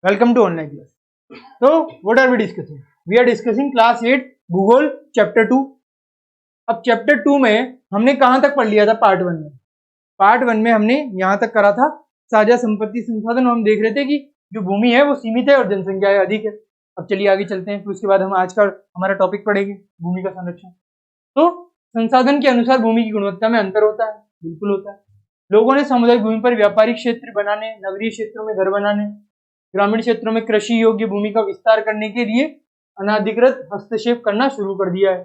Welcome to online class. So, what are we discussing? We are discussing class 8 भूगोल chapter 2. अब chapter 2 में हमने कहां तक पढ़ लिया था? पार्ट 1 में. पार्ट 1 में हमने यहां तक करा था साझा संपत्ति संसाधन. हम देख रहे थे कि जो भूमि है वो सीमित है और जनसंख्या अधिक है. अब चलिए आगे चलते हैं. फिर उसके बाद हम आज का हमारा टॉपिक पढ़ेंगे भूमि का संरक्षण. तो संसाधन के अनुसार भूमि की गुणवत्ता में अंतर होता है. बिल्कुल होता है. लोगों ने सामुदायिक भूमि पर व्यापारिक क्षेत्र बनाने, नगरीय क्षेत्रों में घर बनाने, ग्रामीण क्षेत्रों में कृषि योग्य भूमि का विस्तार करने के लिए अनाधिकृत हस्तक्षेप करना शुरू कर दिया है.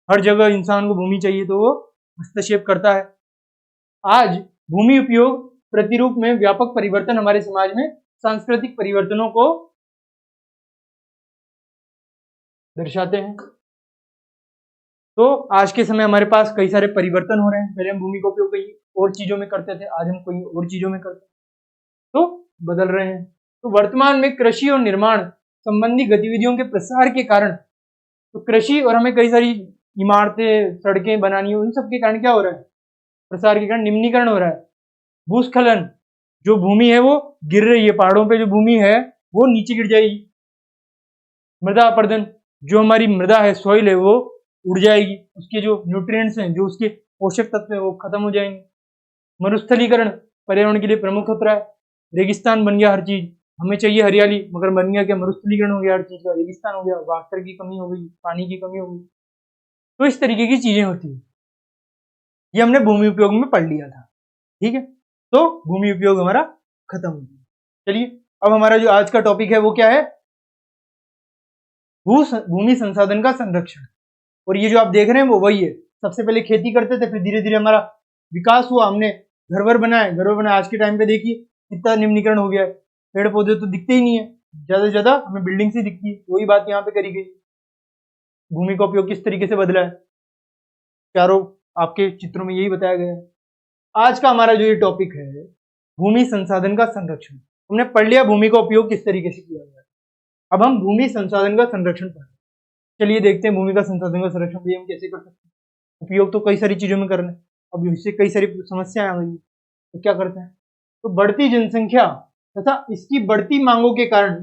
हर जगह इंसान को भूमि चाहिए तो वो हस्तक्षेप करता है. आज भूमि उपयोग प्रतिरूप में व्यापक परिवर्तन हमारे समाज में सांस्कृतिक परिवर्तनों को दर्शाते हैं. तो आज के समय हमारे पास कई सारे परिवर्तन हो रहे हैं. पहले हम भूमि का उपयोग कई और चीजों में करते थे, आज हम कोई और चीजों में करते हैं. तो बदल रहे हैं. तो वर्तमान में कृषि और निर्माण संबंधी गतिविधियों के प्रसार के कारण, तो कृषि और हमें कई सारी इमारतें सड़कें बनानी हो, उन सब के कारण क्या हो रहा है? प्रसार के कारण निम्नीकरण हो रहा है. भूस्खलन, जो भूमि है वो गिर रही है. पहाड़ों पे जो भूमि है वो नीचे गिर जाएगी. मृदा अपरदन, जो हमारी मृदा है, सॉइल है, वो उड़ जाएगी. उसके जो न्यूट्रिएंट्स हैं, जो उसके पोषक तत्व हैं, वो खत्म हो जाएंगे. मरुस्थलीकरण पर्यावरण के लिए प्रमुख खतरा है. रेगिस्तान बन गया हर चीज. हमें चाहिए हरियाली, मगर बन गया क्या? मरुस्थलीकरण हो गया हर चीज का. रेगिस्तान हो गया. वाटर की कमी हो गई, पानी की कमी हो गई. तो इस तरीके की चीजें होती है. ये हमने भूमि उपयोग में पढ़ लिया था. ठीक है. तो भूमि उपयोग हमारा खत्म हो गया. चलिए अब हमारा जो आज का टॉपिक है वो क्या है? भूमि संसाधन का संरक्षण. और ये जो आप देख रहे हैं वो वही है. सबसे पहले खेती करते थे, फिर धीरे धीरे हमारा विकास हुआ. हमने घर बनाए. आज के टाइम पे देखिए कितना निम्नीकरण हो गया है. पेड़ पौधे तो दिखते ही नहीं है. ज्यादा से ज्यादा हमें बिल्डिंग से दिखती है. वही बात यहाँ पे करी गई. भूमि का उपयोग किस तरीके से बदला है, चारों आपके चित्रों में यही बताया गया है. आज का हमारा जो ये टॉपिक है भूमि संसाधन का संरक्षण. हमने पढ़ लिया भूमि का उपयोग किस तरीके से किया गया. अब हम भूमि संसाधन का संरक्षण पढ़ें. चलिए देखते हैं भूमि का संसाधन का संरक्षण भी हम कैसे कर सकते हैं. उपयोग तो कई सारी चीजों में कर रहे हैं. अब इससे कई सारी समस्याएं आ गई. तो क्या करते हैं? तो बढ़ती जनसंख्या तथा इसकी बढ़ती मांगों के कारण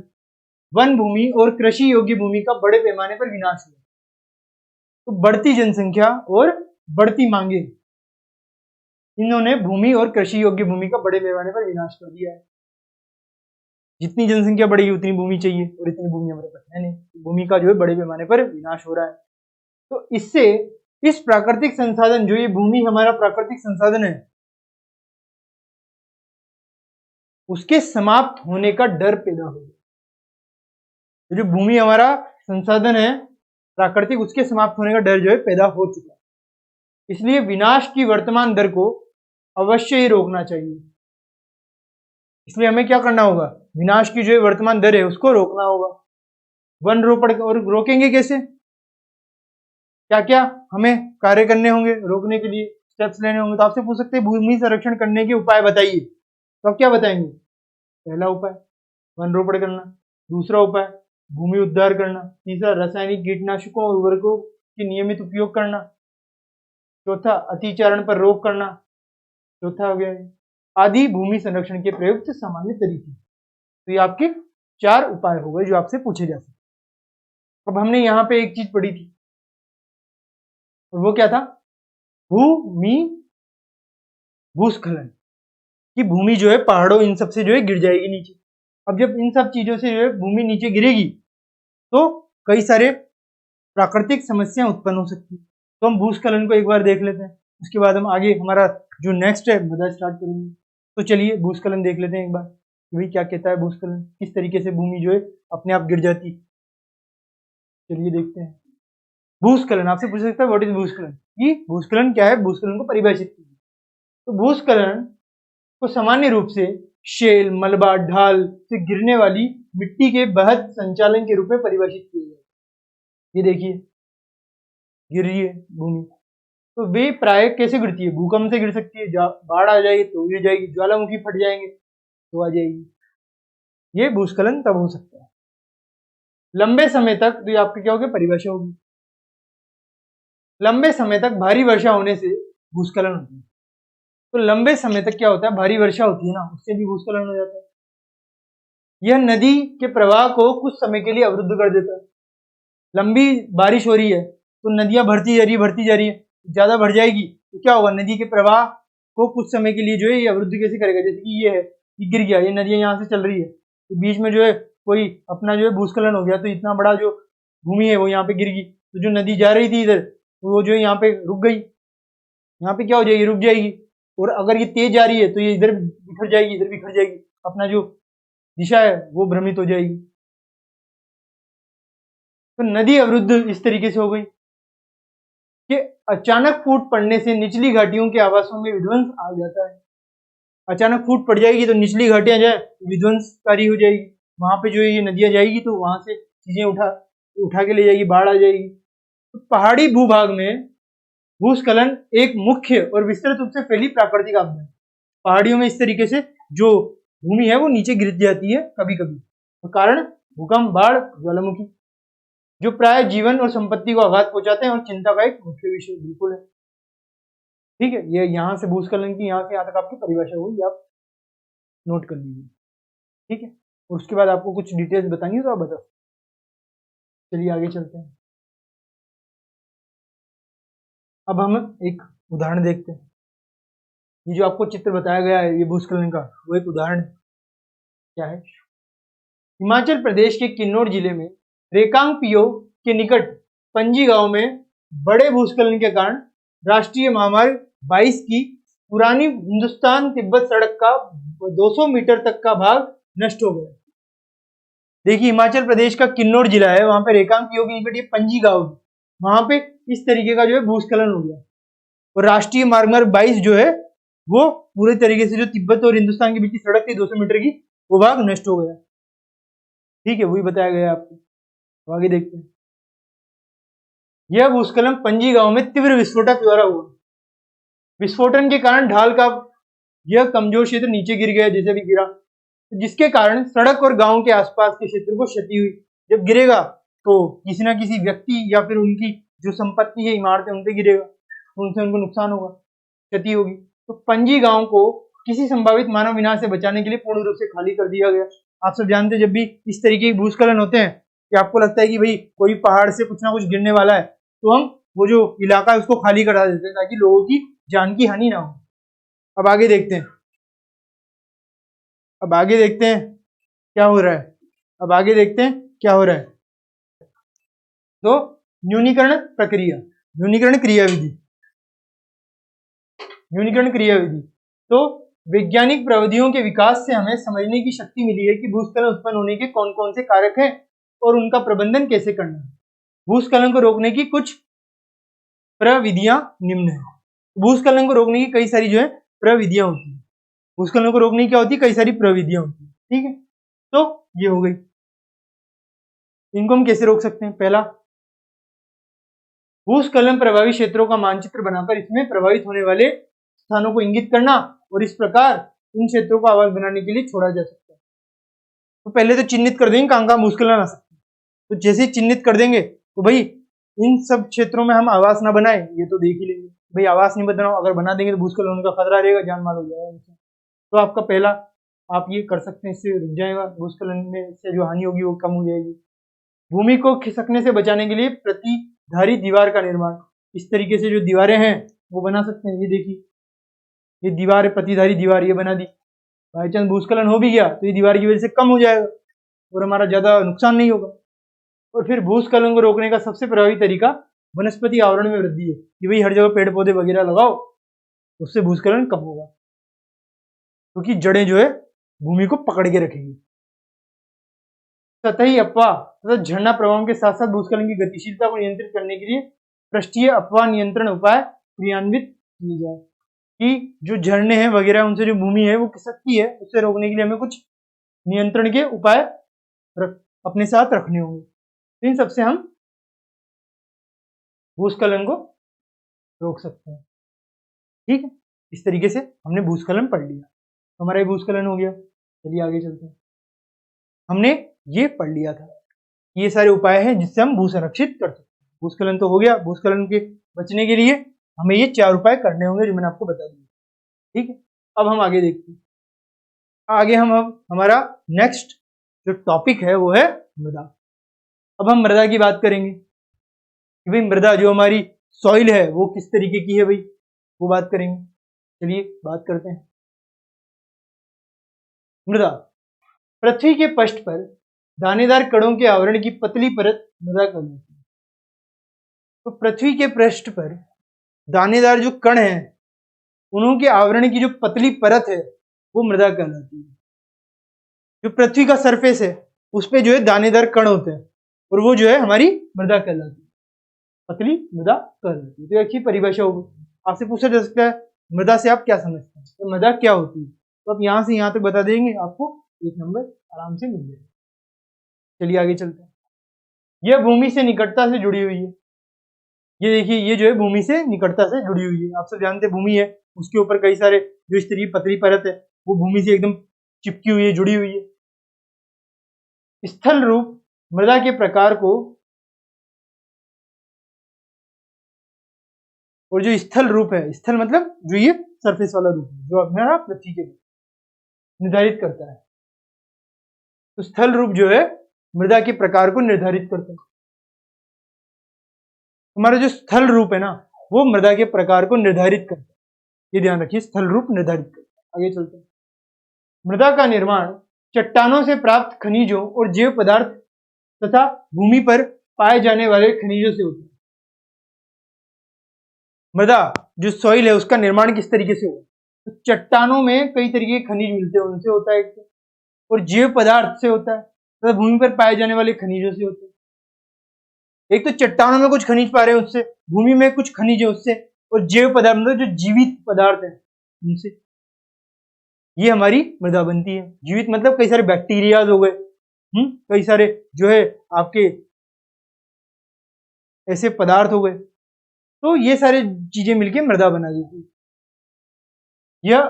वन भूमि और कृषि योग्य भूमि का बड़े पैमाने पर विनाश हुआ. तो बढ़ती जनसंख्या और बढ़ती मांगे, इन्होंने भूमि और कृषि योग्य भूमि का बड़े पैमाने पर विनाश कर दिया है. जितनी जनसंख्या बढ़ेगी उतनी भूमि चाहिए, और इतनी भूमि हमारे पास है नहीं. भूमि का जो है बड़े पैमाने पर विनाश हो रहा है. तो इससे इस प्राकृतिक संसाधन, जो ये भूमि हमारा प्राकृतिक संसाधन है, उसके समाप्त होने का डर पैदा हो गया. जो भूमि हमारा संसाधन है प्राकृतिक, उसके समाप्त होने का डर जो है पैदा हो चुका है. इसलिए विनाश की वर्तमान दर को अवश्य ही रोकना चाहिए. इसलिए हमें क्या करना होगा? विनाश की जो वर्तमान दर है उसको रोकना होगा. वन रोपण. और रोकेंगे कैसे? क्या क्या हमें कार्य करने होंगे रोकने के लिए, स्टेप्स लेने होंगे. तो आपसे पूछ सकते हैं भूमि संरक्षण करने के उपाय बताइए. तो आप क्या बताएंगे? पहला उपाय वन रोपण करना. दूसरा उपाय भूमि उद्धार करना. तीसरा रासायनिक कीटनाशकों और उर्वरकों की नियमित उपयोग करना. चौथा अतिचारण पर रोक करना. चौथा हो गया आदि भूमि संरक्षण के प्रयुक्त सामान्य तरीके. तो ये आपके 4 उपाय हो गए जो आपसे पूछे जा सकते. अब हमने यहाँ पे एक चीज पढ़ी थी, और वो क्या था? भूस्खलन. कि भूमि जो है पहाड़ों इन सब से जो है गिर जाएगी नीचे. अब जब इन सब चीजों से जो है भूमि नीचे गिरेगी तो कई सारे प्राकृतिक समस्याएं उत्पन्न हो सकती है. तो हम भूस्खलन को एक बार देख लेते हैं. उसके बाद हम आगे हमारा जो नेक्स्ट है बता स्टार्ट करेंगे. तो चलिए भूस्खलन देख लेते हैं एक बार. भाई क्या कहता है भूस्खलन, किस तरीके से भूमि जो है अपने आप गिर जाती. चलिए देखते हैं. भूस्खलन आपसे पूछ सकता है व्हाट इज भूस्खलन. कि भूस्खलन क्या है, भूस्खलन को परिभाषित कीजिए. तो भूस्खलन को सामान्य रूप से शेल, मलबा, ढाल से गिरने वाली मिट्टी के बहत संचालन के रूप में परिभाषित किया गया. ये देखिए गिर रही है भूमि. तो वे प्राय कैसे गिरती है? भूकंप से गिर सकती है. बाढ़ आ जाएगी तो गिर जाएगी. ज्वालामुखी फट जाएंगे तो आ जाएगी. ये भूस्खलन तब हो सकता है. लंबे समय तक, तो ये आपकी क्या होगी? परिभाषा होगी. लंबे समय तक भारी वर्षा होने से भूस्खलन होती है. तो लंबे समय तक क्या होता है? भारी वर्षा होती है ना, उससे भी भूस्खलन हो जाता है. यह नदी के प्रवाह को कुछ समय के लिए अवरुद्ध कर देता है। लंबी बारिश हो रही है तो नदियां बढ़ती जा रही है, ज्यादा बढ़ जाएगी तो क्या होगा, नदी के प्रवाह को कुछ समय के लिए जो है ये अवरुद्ध कैसे करेगा, जैसे कि ये है, ये गिर गया, ये नदियां यहाँ से चल रही है तो बीच में जो है कोई अपना जो है भूस्खलन हो गया तो इतना बड़ा जो भूमि है वो यहाँ पे गिर गई, तो जो नदी जा रही थी इधर वो जो है यहाँ पे रुक गई, यहाँ पे क्या हो जाएगी, रुक जाएगी। और अगर ये तेज जा रही है तो ये इधर बिखर जाएगी, इधर बिखर जाएगी, अपना जो दिशा है वो भ्रमित हो जाएगी। तो नदी अवरुद्ध इस तरीके से हो गई कि अचानक फूट पड़ने से निचली घाटियों के आवासों में विध्वंस आ जाता है। अचानक फूट पड़ जाएगी तो निचली घाटियां जो है विध्वंसकारी हो जाएगी, वहां पे जो है ये नदियां जाएगी तो वहां से चीजें उठा के ले जाएगी, बाढ़ आ जाएगी। तो पहाड़ी भूभाग में भूस्खलन एक मुख्य और विस्तृत रूप से फैली प्राकृतिक आपदा है। पहाड़ियों में इस तरीके से जो भूमि है वो नीचे गिर जाती है कभी कभी, तो कारण भूकंप, बाढ़, ज्वालामुखी, जो प्राय जीवन और संपत्ति को आघात पहुंचाते हैं और चिंता का एक मुख्य विषय बिल्कुल है। ठीक है, ये यहाँ से भूस्खलन की यहाँ से यहाँ तक आपकी परिभाषा हुई, आप नोट कर लीजिए। ठीक है, और उसके बाद आपको कुछ डिटेल्स बतानी है तो आप बताओ। चलिए आगे चलते हैं। अब हम एक उदाहरण देखते हैं। ये जो आपको चित्र बताया गया है ये भूस्खलन का, वो एक उदाहरण है। क्या है, हिमाचल प्रदेश के किन्नौर जिले में रेकांगपिओ के निकट पंजी गांव में बड़े भूस्खलन के कारण राष्ट्रीय महामार्ग 22 की पुरानी हिंदुस्तान तिब्बत सड़क का 200 मीटर तक का भाग नष्ट हो गया। देखिए, हिमाचल प्रदेश का किन्नौर जिला है, वहां पे रेकांगपिओ के निकट ये पंजी गांव है, वहां पे इस तरीके का जो है भूस्खलन हो गया और राष्ट्रीय मार्ग 22 जो है वो पूरे तरीके से जो तिब्बत और हिंदुस्तान के बीच की सड़क थी 200 मीटर की, वो भाग नष्ट हो गया। ठीक है, वही बताया गया आपको। तो आगे देखते हैं। यह भूस्खलन पंजी गांव में तीव्र विस्फोटक द्वारा हुआ। विस्फोटन के कारण ढाल का यह कमजोर क्षेत्र नीचे गिर गया, जैसे भी गिरा, जिसके कारण सड़क और गांव के आसपास के क्षेत्र को क्षति हुई। जब गिरेगा तो किसी ना किसी व्यक्ति या फिर उनकी जो संपत्ति है, इमारतें, उन पे गिरेगा, उनसे उनको नुकसान होगा, क्षति होगी। तो पंजी गांव को किसी संभावित मानव विनाश से बचाने के लिए पूर्ण रूप से खाली कर दिया गया। आप सब जानते हैं जब भी इस तरीके के भूस्खलन होते हैं कि आपको लगता है कि भाई कोई पहाड़ से कुछ ना कुछ गिरने वाला है, तो हम वो जो इलाका है उसको खाली करा देते हैं ताकि लोगों की जान की हानि ना हो। अब आगे देखते हैं, अब आगे देखते हैं क्या हो रहा है, अब आगे देखते हैं क्या हो रहा है। तो न्यूनीकरण प्रक्रिया, न्यूनीकरण क्रियाविधि, न्यूनीकरण क्रियाविधि। तो वैज्ञानिक प्रविधियों के विकास से हमें समझने की शक्ति मिली है कि भूस्खलन उत्पन्न होने के कौन कौन से कारक हैं और उनका प्रबंधन कैसे करना है। भूस्खलन को रोकने की कुछ प्रविधियां निम्न है। भूस्खलन को रोकने की कई सारी जो है प्रविधियां होती है। भूस्खलन को रोकने की क्या होती है, कई सारी प्रविधियां होती है। ठीक है, तो ये हो गई। इनको हम कैसे रोक सकते हैं। पहला, भूस्खलन प्रभावित क्षेत्रों का मानचित्र बनाकर इसमें प्रभावित होने वाले स्थानों को इंगित करना और इस प्रकार इन क्षेत्रों को आवास बनाने के लिए छोड़ा जा सकता है। तो पहले तो चिन्हित कर देंगे कहाँ कहाँ भूस्खलन आ सकते हैं। तो जैसे ही चिन्हित कर देंगे तो भाई इन सब क्षेत्रों में हम आवास ना बनाए, ये तो देख ही लेंगे। भाई आवास नहीं बनाओ, अगर बना देंगे तो भूस्खलन होने का खतरा रहेगा, जान माल हो जाएगा। तो आपका पहला आप ये कर सकते हैं, इससे रुक जाएगा, भूस्खलन में से जो हानि होगी वो कम हो जाएगी। भूमि को खिसकने से बचाने के लिए प्रतिधारी दीवार का निर्माण, इस तरीके से जो दीवारें हैं वो बना सकते हैं। ये देखिए, ये दीवार है, प्रतिधारी दीवार ये बना दी। बाई चांस भूस्खलन हो भी गया तो ये दीवार की वजह से कम हो जाएगा और हमारा ज्यादा नुकसान नहीं होगा। और फिर भूस्खलन को रोकने का सबसे प्रभावी तरीका वनस्पति आवरण में वृद्धि है कि भाई हर जगह पेड़ पौधे वगैरह लगाओ, उससे भूस्खलन कम होगा, क्योंकि जड़ें जो है भूमि को पकड़ के रखेंगी। सतही अफवाह तथा झरना प्रभाव के साथ साथ भूस्खलन की गतिशीलता को नियंत्रित करने के लिए पृष्ठीय अफवाह नियंत्रण उपाय क्रियान्वित किए जाए कि जो झरने हैं वगैरह उनसे जो भूमि है वो खिसकती है, उससे रोकने के लिए हमें कुछ नियंत्रण के उपाय अपने साथ रखने होंगे। इन सबसे हम भूस्खलन को रोक सकते हैं। ठीक है, इस तरीके से हमने भूस्खलन पढ़ लिया, हमारा ये भूस्खलन हो गया। चलिए आगे चलते हैं। हमने ये पढ़ लिया था, ये सारे उपाय हैं जिससे हम भू संरक्षित कर सकते हैं। भूस्खलन तो हो गया, भूस्खलन के बचने के लिए हमें ये 4 उपाय करने होंगे जो मैंने आपको बता दिए। ठीक है, अब हम आगे देखते हैं। आगे हम अब हमारा नेक्स्ट जो टॉपिक है वो है मृदा। अब हम मृदा की बात करेंगे कि भाई मृदा जो हमारी सॉइल है वो किस तरीके की है भाई, वो बात करेंगे। चलिए बात करते हैं। मृदा पृथ्वी के पृष्ठ पर दानेदार कणों के आवरण की पतली परत मृदा कहलाती है। तो पृथ्वी के पृष्ठ पर दानेदार जो कण हैं उन्हों के आवरण की जो पतली परत है वो मृदा कहलाती है। जो पृथ्वी का सरफेस है उस पे जो है दानेदार कण होते हैं और वो जो है हमारी मृदा कहलाती है, पतली मृदा कहलाती है। तो अच्छी परिभाषा होगी। आपसे पूछा जा सकता है मृदा से आप क्या समझते हैं, तो मृदा क्या होती है, तो आप यहां से यहां तक बता देंगे, आपको 1 नंबर आराम से मिल जाएगा। चलिए आगे चलते हैं। यह भूमि से निकटता से जुड़ी हुई है। ये देखिए ये जो है भूमि से निकटता से जुड़ी हुई है। आप सब जानते हैं भूमि है, उसके ऊपर कई सारे जो इस तरह की पतली परत है वो भूमि से एकदम चिपकी हुई है, जुड़ी हुई है। स्थल रूप मृदा के प्रकार को, और जो स्थल रूप है, स्थल मतलब जो ये सरफेस वाला रूप है जो हमारा पृथ्वी के निर्धारित करता है। तो स्थल रूप जो है मृदा के प्रकार को निर्धारित करता है। हमारा जो स्थल रूप है ना वो मृदा के प्रकार को निर्धारित करता है, ये ध्यान रखिए, स्थल रूप निर्धारित करता है। आगे चलते हैं। मृदा का निर्माण चट्टानों से प्राप्त खनिजों और जैव पदार्थ तथा भूमि पर पाए जाने वाले खनिजों से होता है। मृदा जो सॉइल है उसका निर्माण किस तरीके से होगा, तो चट्टानों में कई तरीके के खनिज मिलते हैं उनसे होता है, और जैव पदार्थ से होता है तथा भूमि पर पाए जाने वाले खनिजों से होता है। एक तो चट्टानों में कुछ खनिज पा रहे हैं उससे, भूमि में कुछ खनिज है उससे, और जैव पदार्थ मतलब जो जीवित पदार्थ है उनसे, ये हमारी मृदा बनती है। जीवित मतलब कई सारे बैक्टीरियाज हो गए, कई सारे जो है आपके ऐसे पदार्थ हो गए, तो ये सारे चीजें मिलकर मृदा बना देती है। यह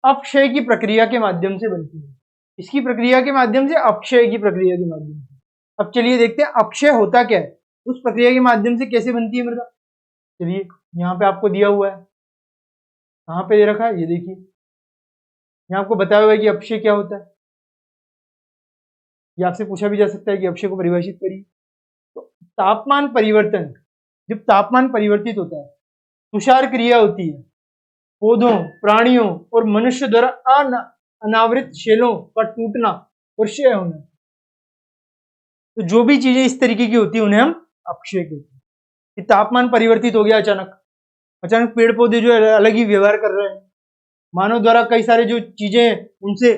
अपक्षय की प्रक्रिया के माध्यम से बनती है। इसकी प्रक्रिया के माध्यम से, अपक्षय की प्रक्रिया के माध्यम से। अब चलिए देखते हैं अपक्षय होता क्या है, उस प्रक्रिया के माध्यम से कैसे बनती है मृदा। चलिए यहाँ पे आपको दिया हुआ है, कहाँ पे दे रखा है, ये देखिए यहाँ आपको बताया हुआ है कि अपक्षय क्या होता है। ये आपसे पूछा भी जा सकता है कि अपक्षय को परिभाषित करिए। तो तापमान परिवर्तन, जब तापमान परिवर्तित होता है, तुषार क्रिया होती है, पौधों, प्राणियों और मनुष्य द्वारा अनावृत शेलों का टूटना और क्षय होना, तो जो भी चीजें इस तरीके की होती है उन्हें हम अपक्षय कहते हैं। कि तापमान परिवर्तित हो गया, अचानक पेड़ पौधे जो है अलग ही व्यवहार कर रहे हैं, मानव द्वारा कई सारे जो चीजें हैं उनसे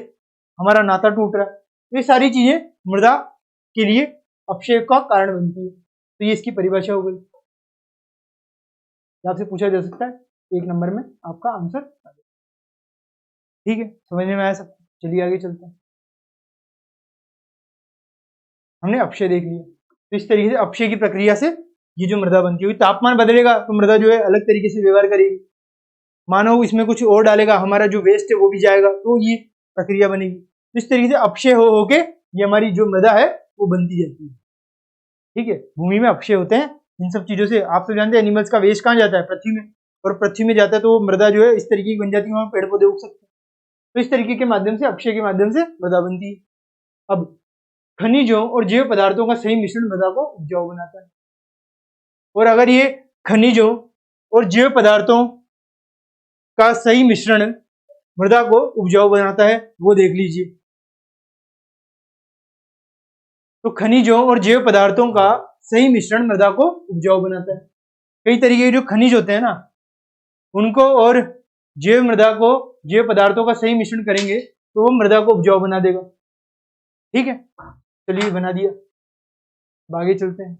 हमारा नाता टूट रहा है, तो ये सारी चीजें मृदा के लिए अपक्षय का कारण बनती है। तो ये इसकी परिभाषा हो गई। आपसे पूछा जा सकता है 1 नंबर में आपका आंसर आ जाए। ठीक है, समझने में आया सब। चलिए आगे चलते हैं। हमने अपक्षय देख लिया, तो इस तरीके से अपक्षय की प्रक्रिया से ये जो मृदा बनती है, तापमान बदलेगा तो मृदा जो है अलग तरीके से व्यवहार करेगी। मानो इसमें कुछ और डालेगा, हमारा जो वेस्ट है वो भी जाएगा, तो ये प्रक्रिया बनेगी। तो इस तरीके से अपक्षय हो होके ये हमारी जो मृदा है वो बनती जाती है। ठीक है, भूमि में अपक्षय होते हैं इन सब चीजों से। आप तो जानते हैं एनिमल्स का वेस्ट कहाँ जाता है, पृथ्वी में, और पृथ्वी में जाता है तो मृदा जो है इस तरीके की बन जाती है, वहां पेड़ पौधे उग सकते हैं। तो इस तरीके के माध्यम से, अपक्षय के माध्यम से मृदा बनती है। अब खनिजों और जैव पदार्थों का सही मिश्रण मृदा को उपजाऊ बनाता है। और अगर ये खनिजों और जैव पदार्थों का सही मिश्रण मृदा को उपजाऊ बनाता है, वो देख लीजिए। तो खनिजों और जैव पदार्थों का सही मिश्रण मृदा को उपजाऊ बनाता है। कई तरीके के जो खनिज होते हैं ना उनको और जैव पदार्थों का सही मिश्रण करेंगे तो वो मृदा को उपजाऊ बना देगा। ठीक है, चलिए बना दिया। आगे चलते हैं।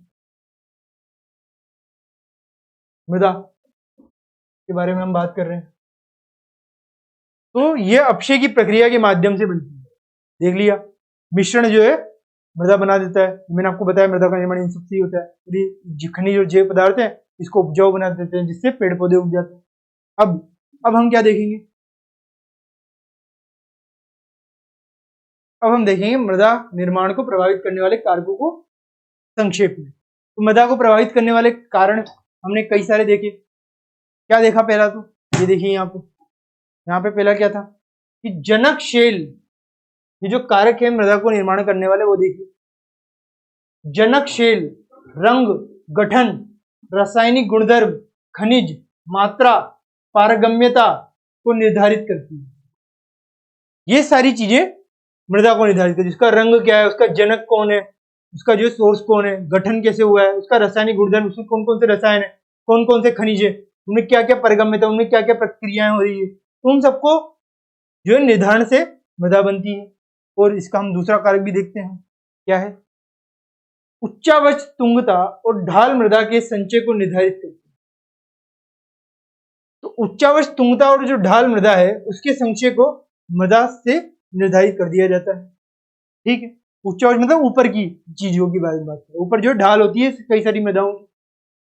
मृदा के बारे में हम बात कर रहे हैं, तो ये अपक्षय की प्रक्रिया के माध्यम से बनती है। देख लिया, मिश्रण जो है मृदा बना देता है। मैंने आपको बताया मृदा का निर्माण इन सबसे ही होता है। खनिज और जैव पदार्थ है इसको उपजाऊ बना देते हैं, जिससे पेड़ पौधे उग जाते हैं। अब हम क्या देखेंगे, अब हम देखेंगे मृदा निर्माण को प्रभावित करने वाले कारकों को संक्षेप में। तो मृदा को प्रभावित करने वाले कारण हमने कई सारे देखे। क्या देखा पहला, तो ये देखिए यहाँ पे पहला क्या था कि जनक शेल ये जो कारक है मृदा को निर्माण करने वाले वो देखिए, जनकशैल, रंग, गठन, रासायनिक गुणधर्म, खनिज, मात्रा, पारगम्यता को निर्धारित करती है। ये सारी चीजें मृदा को निर्धारित करती है। उसका रंग क्या है, उसका जनक कौन है, उसका जो सोर्स कौन है, गठन कैसे हुआ है, उसका रासायनिक गुणधर्म, उसमें कौन कौन से रसायन है, कौन कौन से खनिज है, उनमें क्या क्या पारगम्यता, उनमें क्या क्या प्रक्रियाएं हो रही है, तो उन सबको जो है निर्धारण से मृदा बनती है। और इसका हम दूसरा कारक भी देखते हैं, क्या है, उच्चावच तुंगता और ढाल मृदा के संचय को निर्धारित करती है। तो उच्चावच तुंगता और जो ढाल मृदा है उसके संचय को मृदा से निर्धारित कर दिया जाता है। ठीक है, उच्चावच मतलब ऊपर की चीजों की बात है, ऊपर जो ढाल होती है कई सारी मृदाओं की,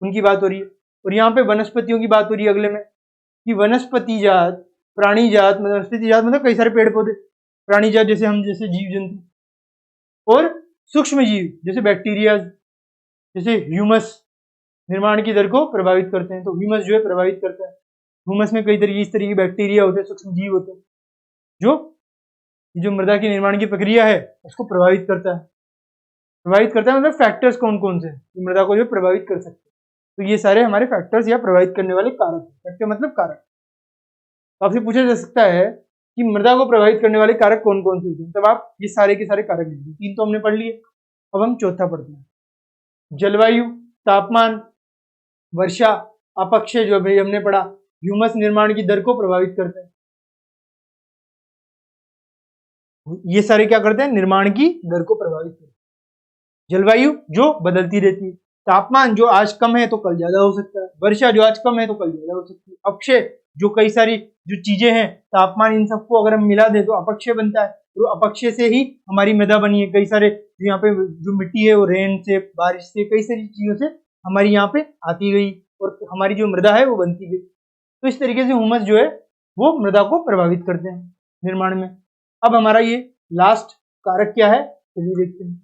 उनकी बात हो रही है। और यहाँ पे वनस्पतियों की बात हो रही है अगले में, कि वनस्पति जात, प्राणी जात, मतलब वनस्पति जात मतलब कई सारे पेड़ पौधे, प्राणी जात जैसे हम, जैसे जीव जंतु, और सूक्ष्म जीव जैसे बैक्टीरिया, जैसे ह्यूमस निर्माण की दर को प्रभावित करते हैं। तो ह्यूमस जो है प्रभावित करता है। ह्यूमस में कई तरीके इस तरीके के बैक्टीरिया होते हैं, सूक्ष्म जीव होते हैं, जो मृदा की निर्माण की प्रक्रिया है उसको प्रभावित करता है। प्रभावित करता है मतलब फैक्टर्स कौन कौन से मृदा को जो प्रभावित कर सकते हैं। तो ये सारे हमारे फैक्टर्स या प्रभावित करने वाले कारक हैं। फैक्टर मतलब कारक। तो आपसे पूछा जा सकता है कि मृदा को प्रभावित करने वाले कारक कौन कौन से होते हैं, तब आप ये सारे के सारे कारक लिख दीजिए। 3 तो हमने पढ़ लिए, अब हम चौथा पढ़ते हैं। जलवायु, तापमान, वर्षा, अपक्षय जो अभी हमने पढ़ा, ह्यूमस निर्माण की दर को प्रभावित करते हैं। ये सारे क्या करते हैं, निर्माण की दर को प्रभावित करते हैं। जलवायु जो बदलती रहती है, तापमान जो आज कम है तो कल ज्यादा हो सकता है, वर्षा जो आज कम है तो कल ज्यादा हो सकती है, अपक्षय जो कई सारी जो चीजें हैं, तापमान, इन सबको अगर हम मिला दे तो अपक्षय बनता है। तो अपक्षय से ही हमारी मृदा बनी है। कई सारे जो यहाँ पे जो मिट्टी है वो रेन से, बारिश से, कई सारी चीजों से हमारी यहाँ पे आती गई और हमारी जो मृदा है वो बनती गई। तो इस तरीके से ह्यूमस जो है वो मृदा को प्रभावित करते हैं निर्माण में। अब हमारा ये लास्ट कारक क्या है, चलिए देखते हैं।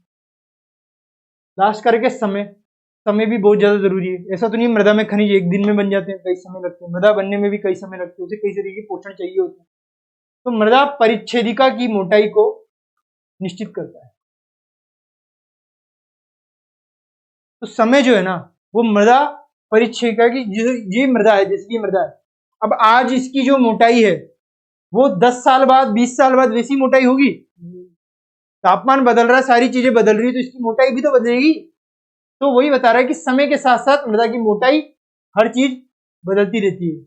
लास्ट कारक है समय। समय भी बहुत ज्यादा जरूरी है। ऐसा तो नहीं मृदा में खनिज एक दिन में बन जाते हैं, कई समय लगते हैं। मृदा बनने में भी कई समय लगते हैं, उसे कई तरीके के पोषण चाहिए होते हैं। तो मृदा परिच्छेदिका की मोटाई को निश्चित करता है। तो समय जो है ना वो मृदा परिच्छेदिका की, ये मृदा है, जैसे ये मृदा है, अब आज इसकी जो मोटाई है वो 10 साल बाद, 20 साल बाद वैसी मोटाई होगी? तापमान बदल रहा है, सारी चीजें बदल रही है, तो इसकी मोटाई भी तो बदलेगी। तो वही बता रहा है कि समय के साथ साथ मृदा की मोटाई, हर चीज बदलती रहती है।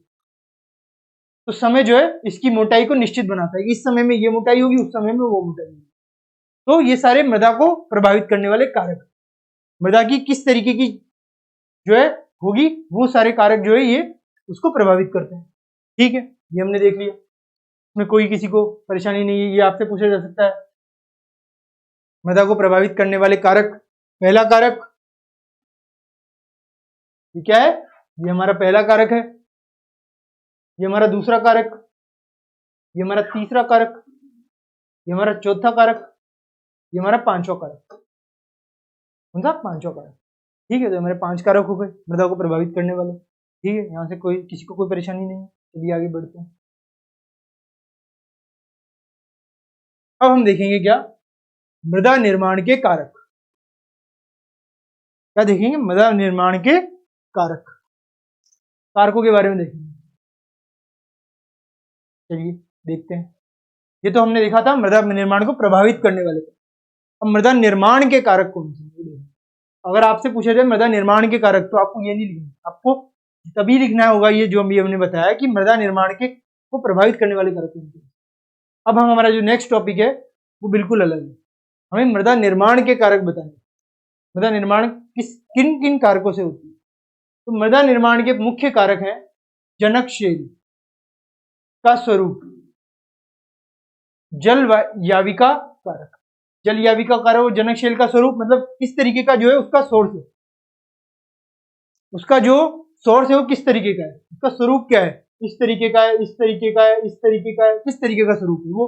तो समय जो है इसकी मोटाई को निश्चित बनाता है कि इस समय में ये मोटाई होगी, उस समय में वो मोटाई होगी। तो ये सारे मृदा को प्रभावित करने वाले कारक, मृदा की किस तरीके की जो है होगी, वो सारे कारक जो है ये उसको प्रभावित करते हैं। ठीक है, ये हमने देख लिया, इसमें कोई किसी को परेशानी नहीं है। ये आपसे पूछा जा सकता है मृदा को प्रभावित करने वाले कारक। पहला कारक ये क्या है, ये हमारा पहला कारक है, ये हमारा दूसरा कारक, ये हमारा तीसरा कारक, ये हमारा चौथा कारक, ये हमारा पांचवा कारक। कौन सा? पांचवा कारक। ठीक है, तो हमारे 5 कारक हो गए मृदा को प्रभावित करने वाले। ठीक है, यहाँ से कोई किसी को कोई परेशानी नहीं है। चलिए आगे बढ़ते हैं। अब हम देखेंगे क्या, मृदा निर्माण के कारक। क्या देखेंगे? मृदा निर्माण के कारक, कारकों के बारे में देखेंगे। चलिए देखते हैं। ये तो हमने देखा था मृदा निर्माण को प्रभावित करने वाले। अब मृदा निर्माण के कारक कौन से? अगर आपसे पूछा जाए मृदा निर्माण के कारक, तो आपको ये नहीं लिखना, आपको तभी लिखना होगा ये जो अभी हमने बताया कि मृदा निर्माण के को प्रभावित करने वाले कारक कौन से। अब हम हमारा जो नेक्स्ट टॉपिक है वो बिल्कुल अलग है। हमें मृदा निर्माण के कारक बताने, मृदा निर्माण किन किन कारकों से होती है। तो मृदा निर्माण के मुख्य कारक हैं जनकशैल का स्वरूप, जल याविका कारक। जल याविका कारक और जनकशैल का स्वरूप मतलब किस तरीके का जो है उसका सोर्स है, उसका जो सोर्स है वो किस तरीके का है, उसका स्वरूप क्या है, इस तरीके का है, इस तरीके का है, इस तरीके का है, किस तरीके का स्वरूप है वो।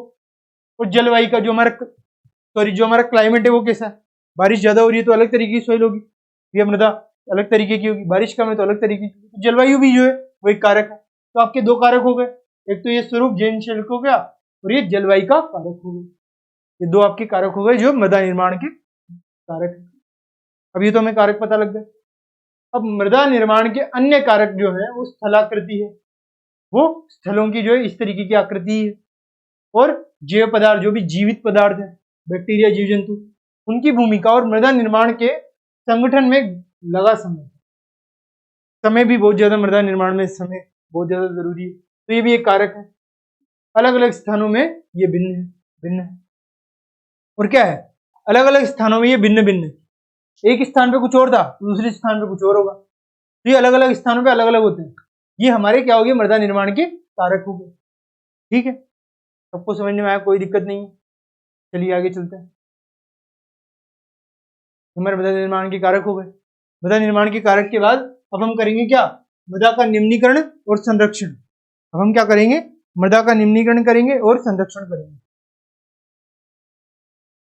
और जलवायु का जो हमारा क्लाइमेट है वो कैसा है। बारिश ज्यादा हो रही है तो अलग तरीके की सोइल होगी, ये मृदा अलग तरीके की होगी, बारिश कम है तो अलग तरीके की। जलवायु भी जो है वो एक कारक है। तो आपके 2 कारक हो गए, एक तो ये स्वरूप जनशैल हो गया और ये जलवायु का कारक हो गया। ये दो आपके कारक हो गए जो मृदा निर्माण के कारक हैं। अब ये तो हमें कारक पता लग गए। अब मृदा निर्माण के अन्य कारक जो है वो स्थलाकृति है, वो स्थलों की जो है इस तरीके की आकृति है, और जैव पदार्थ जो भी जीवित पदार्थ है, बैक्टीरिया, जीव जंतु, उनकी भूमिका और मृदा निर्माण के संगठन में लगा समय भी बहुत ज्यादा, मृदा निर्माण में समय बहुत ज्यादा जरूरी है, तो ये भी एक कारक है। अलग अलग स्थानों में ये भिन्न है। और क्या है, अलग अलग स्थानों में ये भिन्न भिन्न है। एक स्थान पे कुछ और था, दूसरे स्थान पे कुछ और होगा, तो ये अलग अलग स्थानों पे अलग अलग होते हैं। ये हमारे क्या हो गए, मृदा निर्माण के कारक हो गए। ठीक है, सबको समझ में आया, कोई दिक्कत नहीं है। चलिए आगे चलते हैं। हमारे मृदा निर्माण के कारक हो गए। मृदा निर्माण के कारक के बाद अब हम करेंगे क्या, मृदा का निम्नीकरण और संरक्षण। अब हम क्या करेंगे, मृदा का निम्नीकरण करेंगे और संरक्षण करेंगे,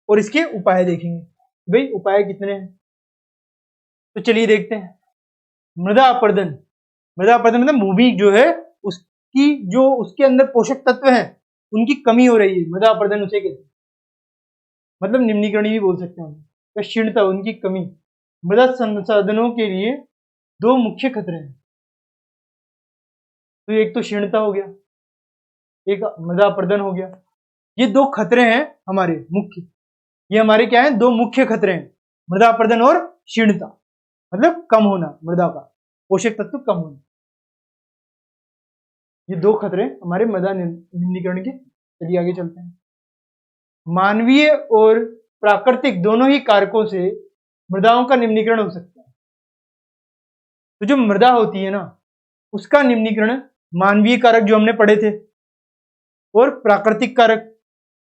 और इसके उपाय देखेंगे। भाई उपाय कितने हैं, तो चलिए देखते हैं। मृदा अपर्दन, मृदा अपर्दन मतलब भूमि जो है उसकी जो उसके अंदर पोषक तत्व हैं उनकी कमी हो रही है, मृदा अपर्दन उसे कहते हैं। मतलब निम्नीकरण भी बोल सकते हैं हम, या क्षीणता, उनकी कमी। मृदा संसाधनों के लिए दो मुख्य खतरे हैं, तो एक तो क्षीणता हो गया, एक मृदा अपर्दन हो गया। ये दो खतरे हैं हमारे मुख्य, ये हमारे क्या है, दो मुख्य खतरे हैं, मृदा अपर्दन और क्षीणता, मतलब कम होना, मृदा का पोषक तत्व कम होना। ये दो खतरे हमारे मृदा निम्नीकरण के। चलिए आगे चलते हैं। मानवीय और प्राकृतिक दोनों ही कारकों से मृदाओं का निम्नीकरण हो सकता है। तो जो मृदा होती है ना, उसका निम्नीकरण मानवीय कारक जो हमने पढ़े थे और प्राकृतिक कारक,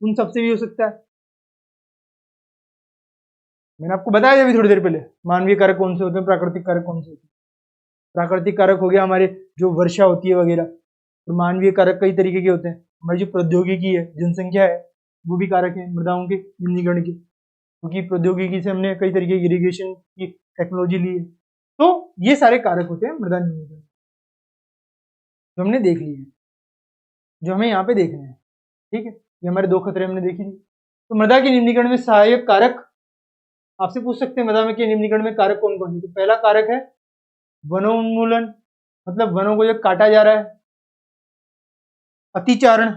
उन सबसे भी हो सकता है। मैंने आपको बताया अभी थोड़ी देर पहले, मानवीय कारक कौन से होते हैं, प्राकृतिक कारक कौन से होते हैं। प्राकृतिक कारक हो गया हमारे जो वर्षा होती है वगैरह, और मानवीय कारक कई तरीके के होते हैं। हमारी जो प्रौद्योगिकी है, जनसंख्या है, वो भी कारक है मृदाओं के निम्नीकरण के, क्योंकि प्रौद्योगिकी से हमने कई तरीके की इरिगेशन की टेक्नोलॉजी ली है। तो ये सारे कारक होते हैं मृदा निम्नीकरण, जो हमने देख लिए हैं, जो हमें यहाँ पे देखने हैं। ठीक है, ये हमारे दो खतरे हमने देख लिए। तो मृदा के निम्नीकरण में सहायक कारक, आपसे पूछ सकते हैं मृदा के निम्नीकरण में कारक कौन कौन से। तो पहला कारक है वनोन्मूलन, मतलब वनों को जब काटा जा रहा है। अतिचारण,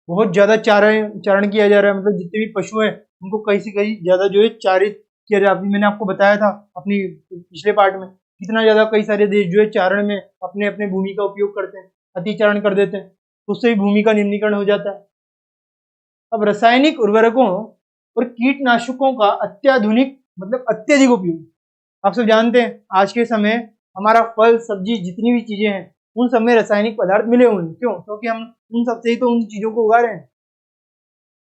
बहुत ज्यादा चारण किया जा रहा है, मतलब जितने भी पशु हैं उनको कहीं से कहीं ज्यादा जो है चारित किया जा रहा है। मैंने आपको बताया था अपनी पिछले पार्ट में, कितना ज्यादा कई सारे देश जो है चारण में अपने अपने भूमि का उपयोग करते हैं, अतिचारण कर देते हैं, तो उससे भी भूमि का निम्नीकरण हो जाता है। अब रासायनिक उर्वरकों और कीटनाशकों का अत्याधुनिक मतलब अत्यधिक उपयोग, आप सब जानते हैं आज के समय हमारा फल सब्जी जितनी भी चीजें हैं उन सब में रासायनिक पदार्थ मिले हुए हैं। क्यों? क्योंकि हम उन सबसे ही तो उन चीजों को उगा रहे हैं,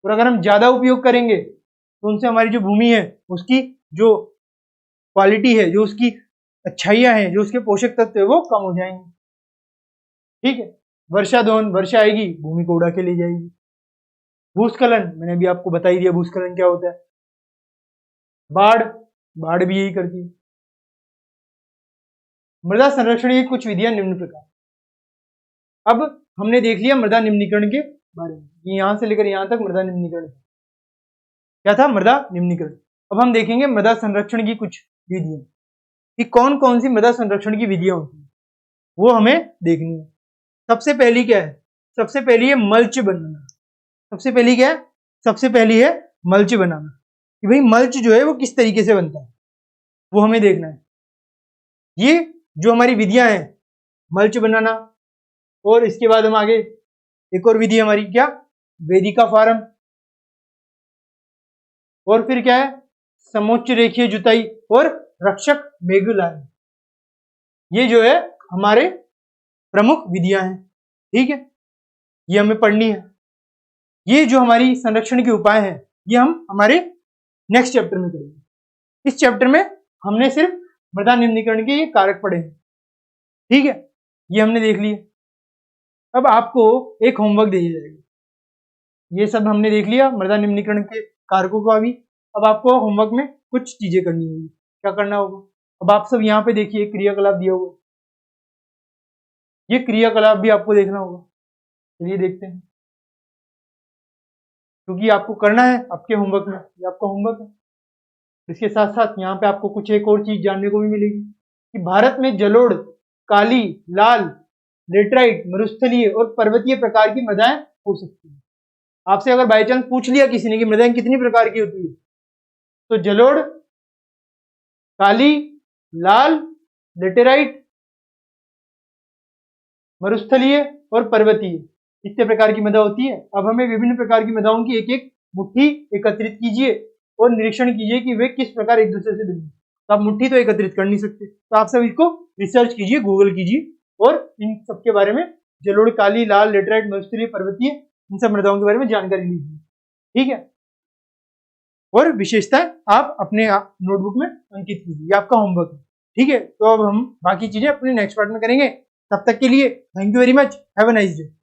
और अगर हम ज्यादा उपयोग करेंगे तो उनसे हमारी जो भूमि है उसकी जो क्वालिटी है, जो उसकी अच्छाइयां हैं, जो उसके पोषक तत्व है, वो कम हो जाएंगे। ठीक है, वर्षा आएगी, भूमि को उड़ा के ले जाएगी। भूस्खलन, मैंने भी आपको बता ही दिया भूस्खलन क्या होता है। बाढ़ भी यही करती है। मृदा संरक्षण की कुछ विधियां निम्न प्रकार। अब हमने देख लिया मृदा निम्नीकरण के बारे में, यहां से लेकर यहां तक मृदा निम्नीकरण क्या था, मृदा निम्नीकरण। अब हम देखेंगे मृदा संरक्षण की कुछ विधियां, कि कौन कौन सी मृदा संरक्षण की विधियां होती हैं, वो हमें देखनी है। सबसे पहली क्या है, सबसे पहली है मल्च बनाना। सबसे पहली क्या है, सबसे पहली है मल्च बनाना, कि भाई मल्च जो है वो किस तरीके से बनता है, वो हमें देखना है। ये जो हमारी विधियां हैं, मल्च बनाना, और इसके बाद हम आगे एक और विधि हमारी क्या, वेदिका फार्म, और फिर क्या है समोच्च रेखीय जुताई और रक्षक मेघुलायन। ये जो है हमारे प्रमुख विधियां हैं। ठीक है, ये हमें पढ़नी है। ये जो हमारी संरक्षण के उपाय हैं ये हम हमारे नेक्स्ट चैप्टर में करेंगे। इस चैप्टर में हमने सिर्फ मृदा निम्नीकरण के ये कारक पढ़े हैं। ठीक है, ये हमने देख लिए। अब आपको एक होमवर्क दिया जाएगा। ये सब हमने देख लिया मृदा निम्नीकरण के कारकों का भी। अब आपको होमवर्क में कुछ चीजें करनी होगी। क्या करना होगा, अब आप सब यहाँ पे देखिए क्रियाकलाप दिया हुआ, ये क्रियाकलाप भी आपको देखना होगा। चलिए देखते हैं। क्योंकि आपको करना है आपके होमवर्क में, ये आपका होमवर्क है। इसके साथ साथ यहाँ पे आपको कुछ एक और चीज जानने को भी मिलेगी कि भारत में जलोढ़, काली, लाल, लेटराइट, मरुस्थलीय और पर्वतीय प्रकार की मृदाएं हो सकती है। आपसे अगर बाई चांस पूछ लिया किसी ने कि मृदाएं कितनी प्रकार की होती है, तो जलोढ़, काली, लाल, लेटेराइट, मरुस्थलीय और पर्वतीय, इतने प्रकार की मृदा होती है। अब हमें विभिन्न प्रकार की मृदाओं की एक एक मुट्ठी एकत्रित कीजिए और निरीक्षण कीजिए कि वे किस प्रकार एक दूसरे से भिन्न। तो आप मुट्ठी तो एकत्रित कर नहीं सकते, तो आप सब इसको रिसर्च कीजिए, गूगल कीजिए और इन सबके बारे में, जलोढ़, काली, लाल, लेटराइट, मरुस्थलीय, पर्वतीय, इन सब मृदाओं के बारे में जानकारी लीजिए। ठीक है, और विशेषताएं आप अपने नोटबुक में अंकित कीजिए, ये आपका होमवर्क है। ठीक है, तो अब हम बाकी चीजें अपने नेक्स्ट पार्ट में करेंगे। तब तक के लिए thank you very much, have a nice day.